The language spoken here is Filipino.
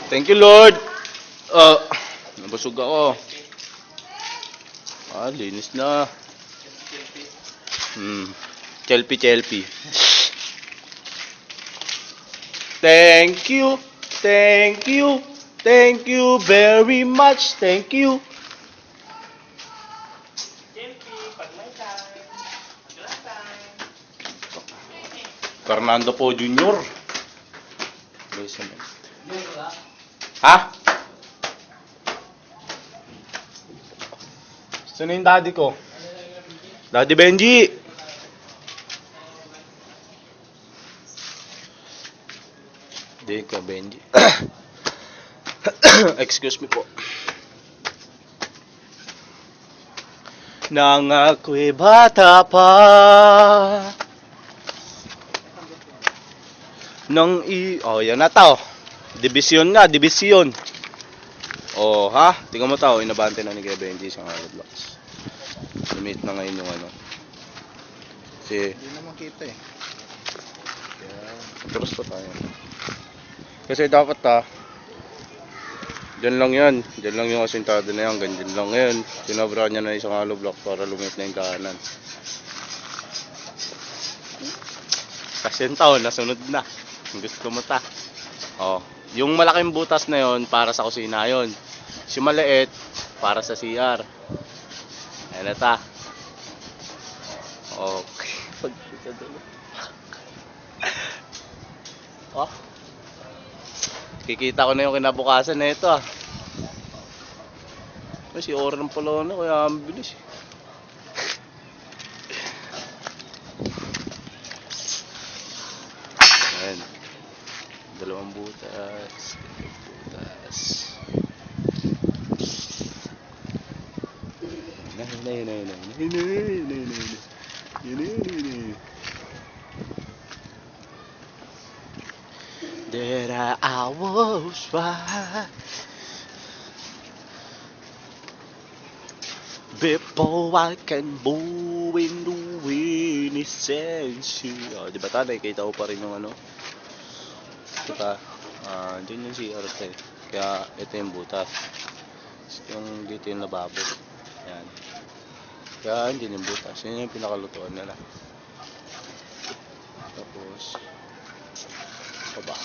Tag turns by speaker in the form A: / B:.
A: Thank you, Lord. Nabusog ako. Linis na. Chelpy. Thank you very much. Thank you. Fernando po Jr. Ha? Saan yung daddy ko? Daddy Benji! Hindi ka, Benji. Excuse me po. Nang ako'y bata pa, yan na tao. Division nga, division. Ha? Tingnan mo tao, inabante na ni Kuya Benji sa Roblox. Limit na ngayon yung ano. Kasi
B: Hindi naman kita eh.
A: Cross pa tayo. Kasi dapat dyan lang yan. Dyan lang yung asintado na yan. Ganyan lang ngayon. Sinabra niya na isang hollow block para lumit na yung kahanan. Kasi yung taon, nasunod na. Gusto mo ta. Yung malaking butas na yon para sa kusina yon. Si maliit para sa CR. Ayan na ta. Okay. Kikita ko na yung kinabukasan na ito Si Oran pala na, kaya ang bilis Ayan. Dalawang butas. That I was right before I can move into any sense. Diba nakikita ko pa rin yung ano? Diba? Dyan yung CR Kaya ito yung butas. Yung dito yung lababo. Yan. Kaya dyan yung butas. Yun yung pinakalutuan nila. Tapos baba.